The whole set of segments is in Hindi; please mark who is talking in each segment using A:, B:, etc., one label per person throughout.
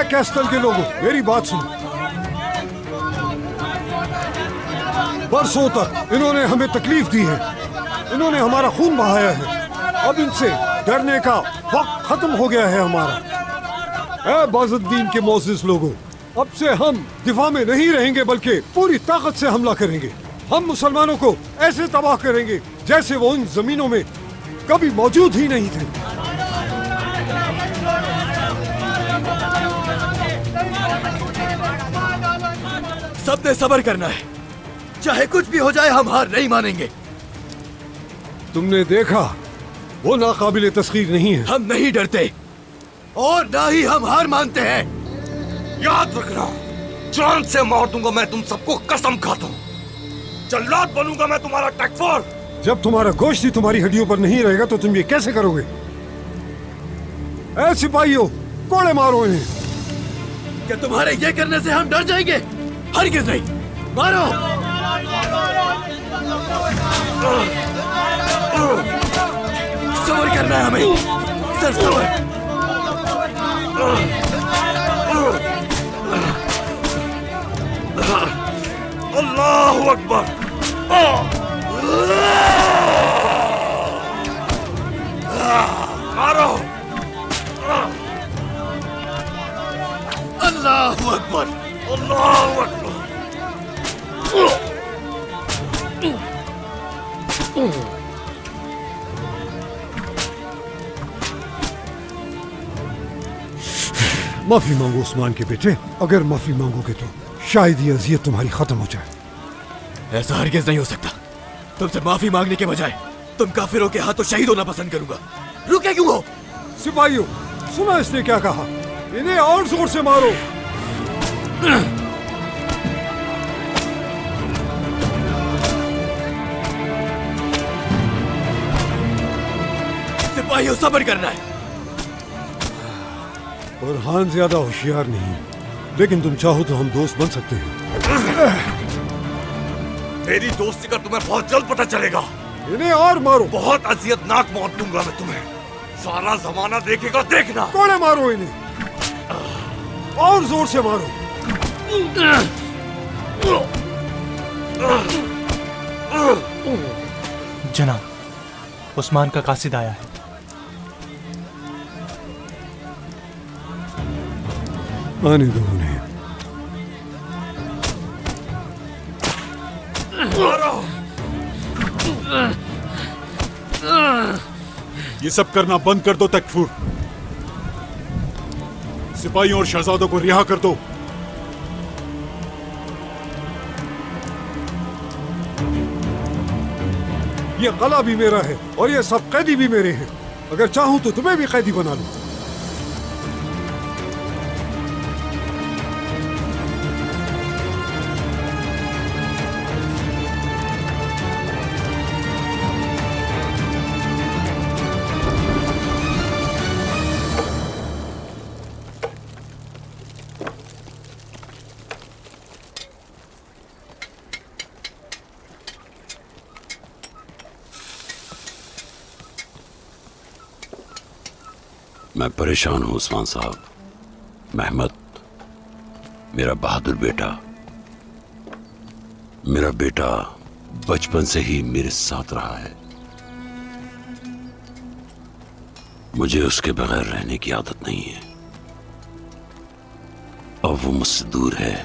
A: कैस्टल के लोगों, मेरी बात सुनो। बरसों तक इन्होंने हमें तकलीफ दी है, इन्होंने हमारा खून बहाया है। अब इनसे डरने का वक्त खत्म हो गया है हमारा। ऐ बाजुद्दीन के मोअज़्ज़िज़ लोगों, अब से हम दिफा में नहीं रहेंगे बल्कि पूरी ताकत से हमला करेंगे। हम मुसलमानों को ऐसे तबाह करेंगे जैसे वो उन जमीनों में कभी मौजूद ही नहीं थे।
B: सबने सब्र करना है, चाहे कुछ भी हो जाए हम हार नहीं मानेंगे।
A: तुमने देखा वो नाकाबिले तस्खीर नहीं है।
B: हम नहीं डरते और ना ही हम हार मानते हैं।
C: याद रखना, जान से मार दूंगा मैं तुम सबको, कसम खाता हूँ। जल्लाद बनूंगा मैं तुम्हारा टैकफोर।
A: जब तुम्हारा गोश्त ही तुम्हारी हड्डियों पर नहीं रहेगा तो तुम ये कैसे करोगे? ऐ सिपाहियों, कोड़े मारो इन्हें।
B: क्या तुम्हारे ये करने से हम डर जाएंगे? हरगिज़ नहीं। मारो। सब्र करना है हमें, सिर्फ सब्र।
C: अल्लाहु अकबर। मारो।
B: अल्लाहु अकबर।
C: अल्लाहु अकबर।
A: माफी मांगो उस्मान के बेटे, अगर माफी मांगोगे तो शायद ये अजियत तुम्हारी खत्म हो जाए।
B: ऐसा हरगिज़ नहीं हो सकता। तुमसे माफी मांगने के बजाय तुम काफिरों के हाथों शहीद होना पसंद करूंगा। रुके क्यों हो?
A: सिपाहियों, सुना इसने क्या कहा? इन्हें और जोर से मारो।
B: सिपाहियों, सब्र करना है।
A: बुरहान ज्यादा होशियार नहीं, लेकिन तुम चाहो तो हम दोस्त बन सकते हैं।
C: मेरी दोस्ती का तुम्हें बहुत जल्द पता चलेगा।
A: इन्हें और मारो।
C: बहुत अजियतनाक मौत दूंगा मैं तुम्हें, सारा जमाना देखेगा, देखना।
A: कोड़े मारो इन्हें, और जोर से मारो।
D: जनाब, उस्मान का कासिद आया है।
A: आने दो उन्हें।
E: ये सब करना बंद कर दो तकफूर। सिपाहियों और शहजादों को रिहा कर दो।
A: ये कला भी मेरा है और ये सब कैदी भी मेरे हैं। अगर चाहूं तो तुम्हें भी कैदी बना लूं।
F: मैं परेशान हूं उस्मान साहब। महमद मेरा बहादुर बेटा, मेरा बेटा बचपन से ही मेरे साथ रहा है। मुझे उसके बगैर रहने की आदत नहीं है। अब वो मुझसे दूर है,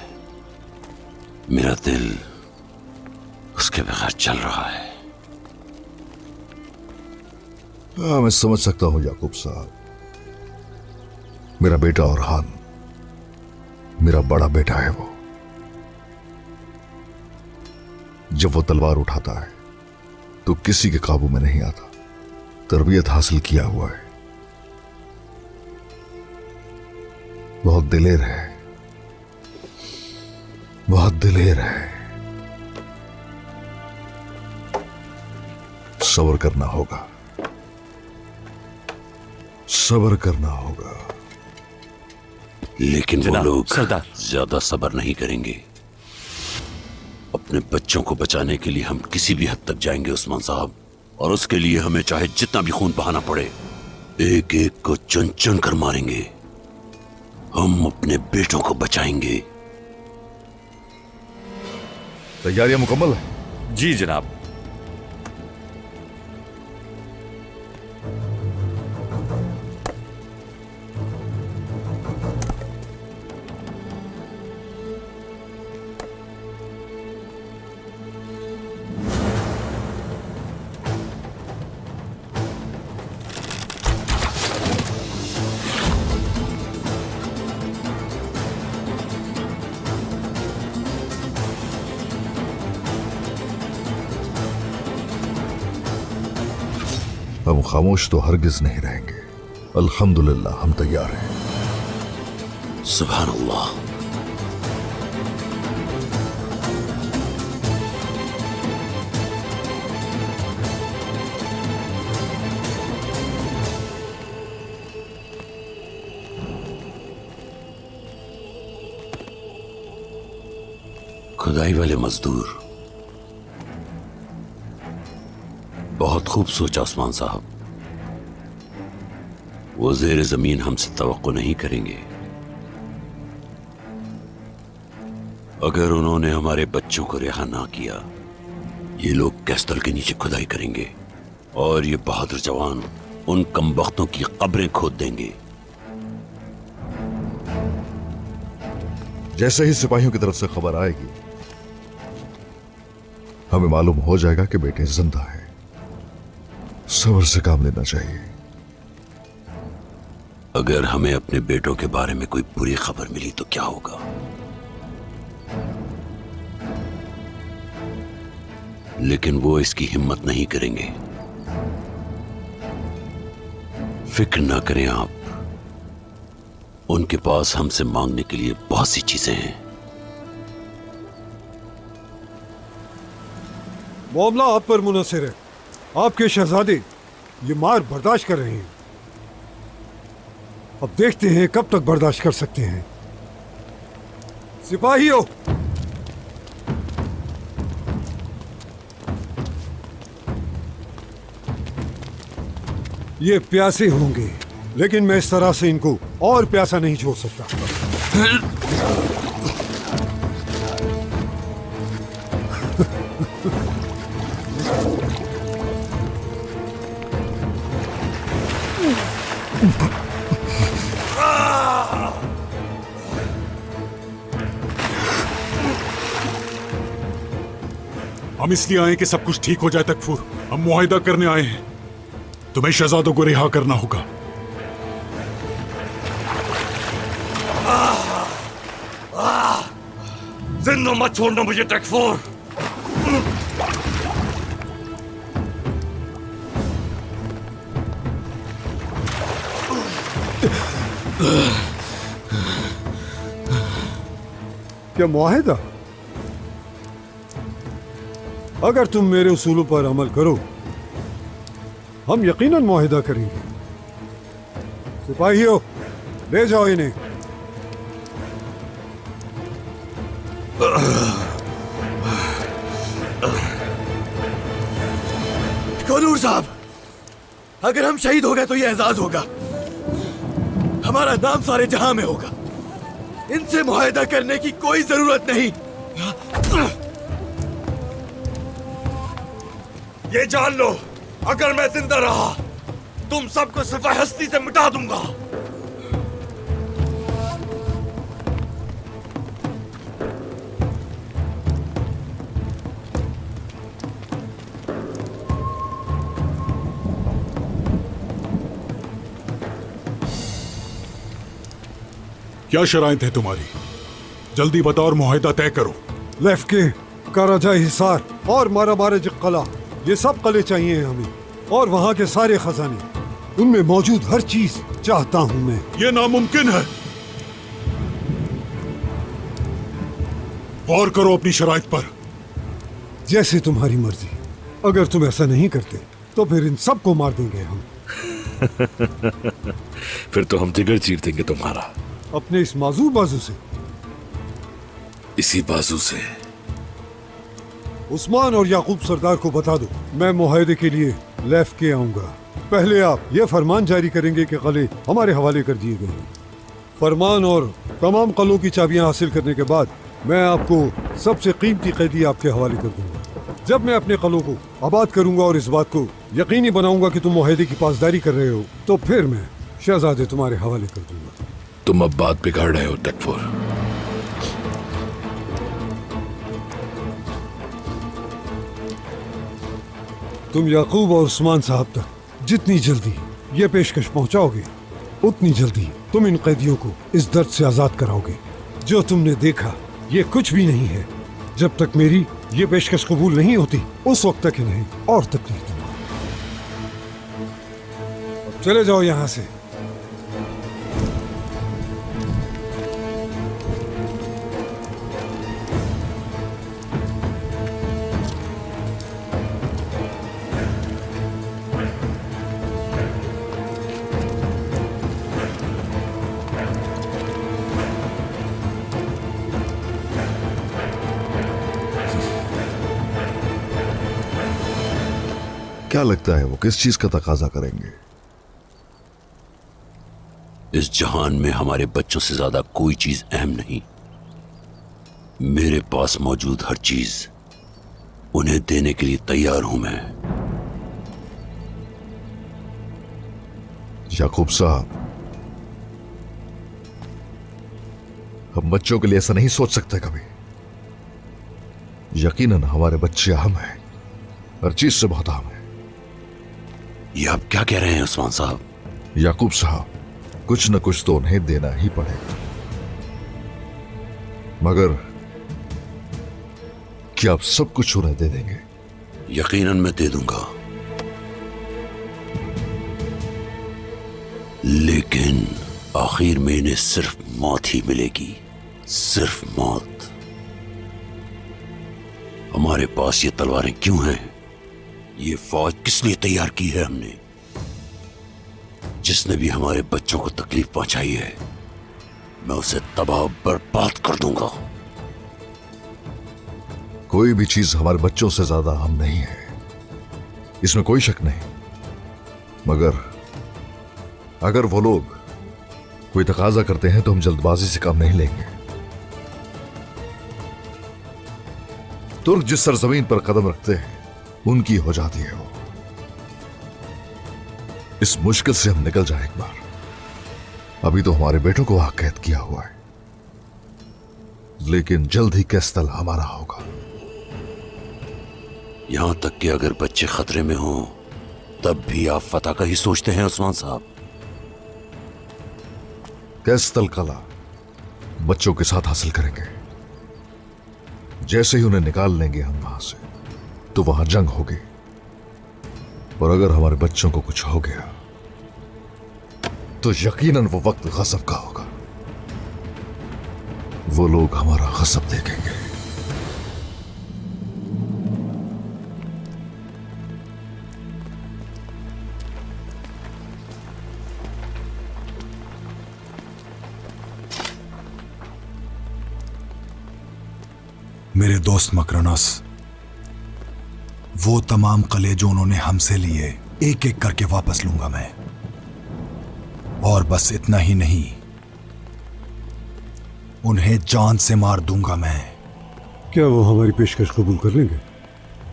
F: मेरा दिल उसके बगैर चल रहा है।
G: हाँ, मैं समझ सकता हूं याकूब साहब। मेरा बेटा औरहान मेरा बड़ा बेटा है। वो जब वो तलवार उठाता है तो किसी के काबू में नहीं आता। तरबियत हासिल किया हुआ है, बहुत दिलेर है, बहुत दिलेर है। सब्र करना होगा, सब्र करना होगा।
F: लेकिन वो
H: जनाब,
F: लोग
H: सरदार।
F: ज्यादा सब्र नहीं करेंगे। अपने बच्चों को बचाने के लिए हम किसी भी हद तक जाएंगे उस्मान साहब, और उसके लिए हमें चाहे जितना भी खून बहाना पड़े, एक एक को चुन चुन कर मारेंगे। हम अपने बेटों को बचाएंगे।
G: तैयारियां मुकम्मल है?
H: जी जनाब।
G: हम खामोश तो हरगिज नहीं रहेंगे। अल्हम्दुलिल्लाह, हम तैयार हैं।
F: सुभान अल्लाह। खुदाई वाले मजदूर, बहुत खूब सोचा उस्मान साहब। वो जेर जमीन हमसे तवक्को नहीं करेंगे। अगर उन्होंने हमारे बच्चों को रिहा ना किया, ये लोग कैस्टल के नीचे खुदाई करेंगे और ये बहादुर जवान उन कमबख्तों की कब्रें खोद देंगे।
G: जैसे ही सिपाहियों की तरफ से खबर आएगी, हमें मालूम हो जाएगा कि बेटे जिंदा है। सब्र से काम लेना चाहिए।
F: अगर हमें अपने बेटों के बारे में कोई बुरी खबर मिली तो क्या होगा? लेकिन वो इसकी हिम्मत नहीं करेंगे। फिक्र ना करें आप, उनके पास हमसे मांगने के लिए बहुत सी चीजें हैं।
A: मामला आप पर मुनहसर है। आपके शहजादे ये मार बर्दाश्त कर रहे हैं। अब देखते हैं कब तक बर्दाश्त कर सकते हैं। सिपाहियों, ये प्यासे होंगे, लेकिन मैं इस तरह से इनको और प्यासा नहीं छोड़ सकता।
E: हम इसलिए आए कि सब कुछ ठीक हो जाए तकफूर। हम मुआहिदा करने आए हैं। तुम्हें शहजादों को रिहा करना होगा।
C: जिंदा मत छोड़ना मुझे तकफूर।
A: क्या मुआहिदा? अगर तुम मेरे उसूलों पर अमल करो, हम यकीनन मुआहिदा करेंगे। सिपाहियों, ले जाओ इन्हें।
B: कोनूर साहब, अगर हम शहीद हो गए तो ये एजाज होगा। हमारा नाम सारे जहां में होगा। इनसे मुआहिदा करने की कोई जरूरत नहीं।
C: ये जान लो, अगर मैं जिंदा रहा तुम सबको सिफा हस्ती से मिटा दूंगा।
E: क्या शराइत है तुम्हारी? जल्दी बताओ और मुआहिदा तय करो।
A: लेफ्ट के कराजा हिसार और मारा मारे कला, ये सब कले चाहिए हमें। और वहाँ के सारे खजाने, उनमें मौजूद हर चीज चाहता हूँ मैं।
E: यह नामुमकिन है। गौर करो अपनी शराइत पर।
A: जैसे तुम्हारी मर्जी। अगर तुम ऐसा नहीं करते तो फिर इन सबको मार देंगे हम।
H: फिर तो हम जिगर चीर देंगे तुम्हारा।
A: अपने इस माजूर बाजू से।
H: इसी बाजू से।
A: उस्मान और याकूब सरदार को बता दो, मैं मुआहदे के लिए लैफ के आऊंगा। पहले आप ये फरमान जारी करेंगे कि कले हमारे हवाले कर दिए गए हैं। फरमान और तमाम कलों की चाबियां हासिल करने के बाद मैं आपको सबसे कीमती कैदी आपके हवाले कर दूंगा। जब मैं अपने कलों को आबाद करूंगा और इस बात को यकीनी बनाऊंगा कि तुम मुआहदे की पासदारी कर रहे हो, तो फिर मैं शहजादे तुम्हारे हवाले कर दूंगा।
H: तुम अब बात बिगाड़ रहे हो तकफुर।
A: तुम याकूब और उस्मान साहब तक जितनी जल्दी ये पेशकश पहुंचाओगे, उतनी जल्दी तुम इन कैदियों को इस दर्द से आजाद कराओगे। जो तुमने देखा ये कुछ भी नहीं है। जब तक मेरी ये पेशकश कबूल नहीं होती, उस वक्त तक इन्हें और तकलीफ दूंगा। अब चले जाओ यहां से।
G: क्या लगता है वो किस चीज का तकाजा करेंगे?
F: इस जहान में हमारे बच्चों से ज्यादा कोई चीज अहम नहीं। मेरे पास मौजूद हर चीज उन्हें देने के लिए तैयार हूं मैं।
G: याकूब साहब, हम बच्चों के लिए ऐसा नहीं सोच सकते कभी। यकीनन हमारे बच्चे अहम हैं, हर चीज से बहुत अहम है।
F: ये आप क्या कह रहे हैं उस्मान साहब?
G: याकूब साहब, कुछ न कुछ तो उन्हें देना ही पड़ेगा, मगर क्या आप सब कुछ उन्हें दे देंगे?
F: यकीनन मैं दे दूंगा, लेकिन आखिर में इन्हें सिर्फ मौत ही मिलेगी, सिर्फ मौत। हमारे पास ये तलवारें क्यों हैं? ये फौज किस लिए तैयार की है हमने? जिसने भी हमारे बच्चों को तकलीफ पहुंचाई है, मैं उसे तबाह बर्बाद कर दूंगा।
G: कोई भी चीज हमारे बच्चों से ज्यादा अहम नहीं है, इसमें कोई शक नहीं। मगर अगर वो लोग कोई तकाजा करते हैं तो हम जल्दबाजी से काम नहीं लेंगे। तुर्क जिस सरजमीन पर कदम रखते हैं उनकी हो जाती है वो। इस मुश्किल से हम निकल जाए एक बार। अभी तो हमारे बेटों को वहां कैद किया हुआ है, लेकिन जल्द ही कैस्तल हमारा होगा।
F: यहां तक कि अगर बच्चे खतरे में हों, तब भी आप फतह का ही सोचते हैं उस्मान साहब?
G: कैस्तल कला बच्चों के साथ हासिल करेंगे। जैसे ही उन्हें निकाल लेंगे हम वहां से, तो वहां जंग होगी। और अगर हमारे बच्चों को कुछ हो गया तो यकीनन वो वक्त गजब का होगा। वो लोग हमारा गजब देखेंगे।
I: मेरे दोस्त मकरनस, वो तमाम कले जो उन्होंने हमसे लिए एक एक करके वापस लूंगा मैं। और बस इतना ही नहीं, उन्हें जान से मार दूंगा मैं।
A: क्या वो हमारी पेशकश कबूल कर लेंगे?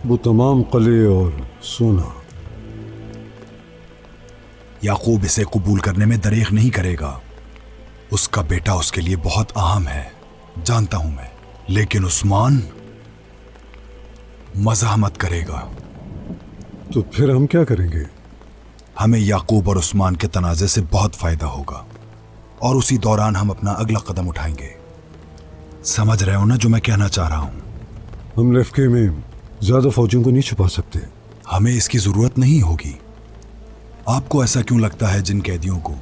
A: वो तमाम कले और सोना?
I: याकूब इसे कबूल करने में दरेख नहीं करेगा। उसका बेटा उसके लिए बहुत अहम है, जानता हूं मैं। लेकिन उस्मान मज़ाहमत करेगा।
A: तो फिर हम क्या करेंगे?
I: हमें याकूब और उस्मान के तनाज़े से बहुत फायदा होगा, और उसी दौरान हम अपना अगला कदम उठाएंगे। समझ रहे हो ना जो मैं कहना चाह रहा हूं?
A: हम लेफ्के में ज्यादा फौजियों को नहीं छुपा सकते।
I: हमें इसकी जरूरत नहीं होगी। आपको ऐसा क्यों लगता है जिन कैदियों को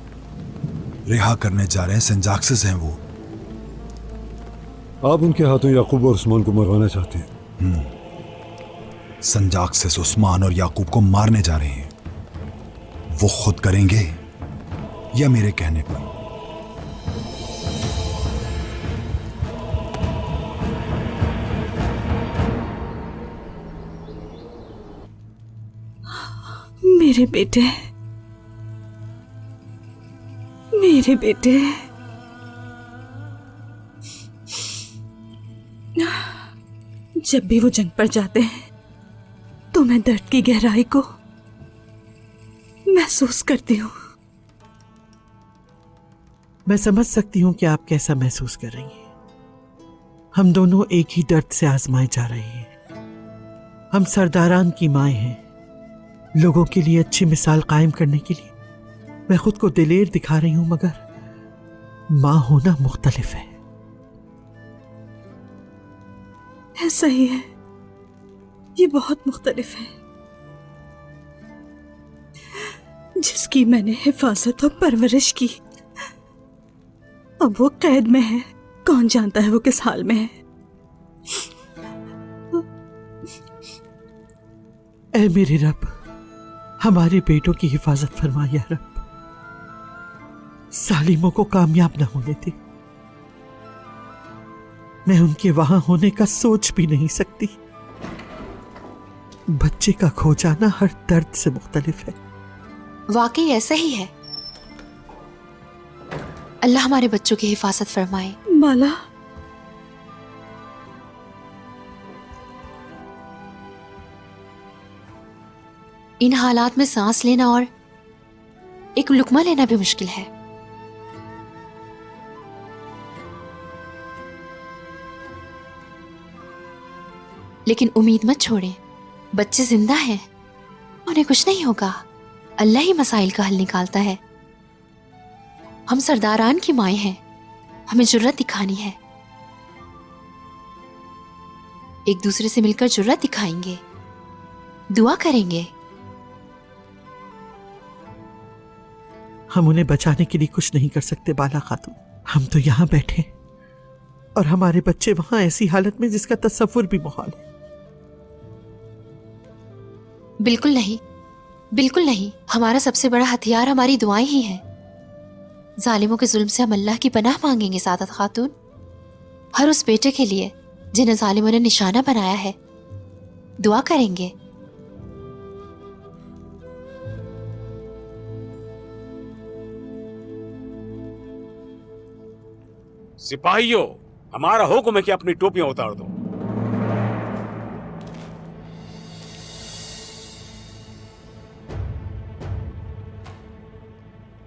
I: रिहा करने जा रहे हैं सेंजाक्सिस हैं वो?
A: आप उनके हाथों याकूब और उस्मान को मरवाना चाहते हैं।
I: संजाक्सिस उस्मान और याकूब को मारने जा रहे हैं। वो खुद करेंगे या मेरे कहने पर?
J: मेरे बेटे, मेरे बेटे, जब भी वो जंग पर जाते हैं तो मैं दर्द की गहराई को महसूस करती हूँ।
K: मैं समझ सकती हूँ कि आप कैसा महसूस कर रही हैं। हम दोनों एक ही दर्द से आजमाए जा रहे हैं। हम सरदारान की माएँ हैं। लोगों के लिए अच्छी मिसाल कायम करने के लिए मैं खुद को दिलेर दिखा रही हूं, मगर मां होना मुख्तलिफ है।
J: ऐसा ही है, ये बहुत मुख्तलिफ है। जिसकी मैंने हिफाजत और परवरिश की, अब वो कैद में है। कौन जानता है वो किस हाल में है।
K: ऐ मेरे रब, हमारे बेटों की हिफाजत फरमा या रब। सालिमों को कामयाब न होने दे। मैं उनके वहां होने का सोच भी नहीं सकती। बच्चे का खो जाना हर दर्द से मुख्तलिफ है।
L: वाकई ऐसा ही है। अल्लाह हमारे बच्चों की हिफाजत फरमाए।
J: माला,
L: इन हालात में सांस लेना और एक लुकमा लेना भी मुश्किल है। लेकिन उम्मीद मत छोड़ें, बच्चे जिंदा हैं, उन्हें कुछ नहीं होगा। अल्लाह ही मसाइल का हल निकालता है। हम सरदारान की माएँ हैं, हमें जुर्रत दिखानी है। एक दूसरे से मिलकर जुर्रत दिखाएंगे, दुआ करेंगे।
K: हम उन्हें बचाने के लिए कुछ नहीं कर सकते बाला खातून। हम तो यहाँ बैठे और हमारे बच्चे वहां ऐसी हालत में जिसका तस्वुर भी मुहाल है।
L: बिल्कुल नहीं, बिल्कुल नहीं। हमारा सबसे बड़ा हथियार हमारी दुआएं ही हैं। जालिमों के जुल्म से हम अल्लाह की पनाह मांगेंगे सादत खातून। हर उस बेटे के लिए जिन्हें जालिमों ने निशाना बनाया है, दुआ करेंगे।
C: सिपाहियों, हमारा हुक्म है कि अपनी टोपियां उतार दो।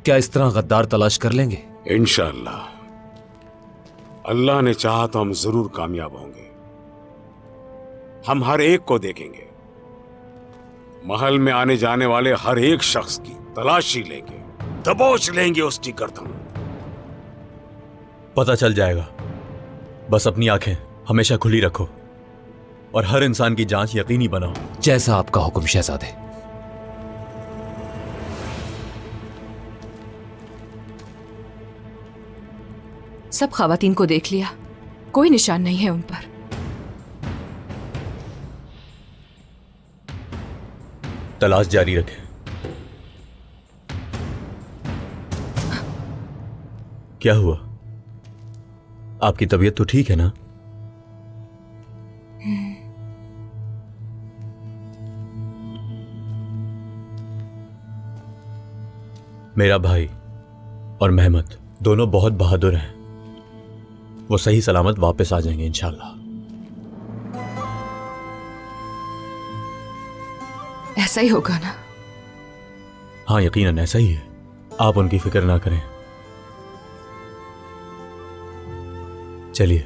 M: क्या इस तरह गद्दार तलाश कर लेंगे?
C: इंशाअल्लाह, अल्लाह ने चाहा तो हम जरूर कामयाब होंगे। हम हर एक को देखेंगे, महल में आने जाने वाले हर एक शख्स की तलाशी लेंगे, दबोच लेंगे उसकी गर्दन।
M: पता चल जाएगा। बस अपनी आंखें हमेशा खुली रखो और हर इंसान की जांच यकीनी बनाओ। जैसा आपका हुक्म शहजादे।
N: सब खवातीन को देख लिया, कोई निशान नहीं है उन पर।
M: तलाश जारी रखें। क्या हुआ? आपकी तबीयत तो ठीक है ना? मेरा भाई और महमद दोनों बहुत बहादुर हैं। वो सही सलामत वापस आ जाएंगे इंशाल्लाह।
N: ऐसा ही होगा ना?
M: हाँ, यकीनन ऐसा ही है। आप उनकी फिक्र ना करें। चलिए।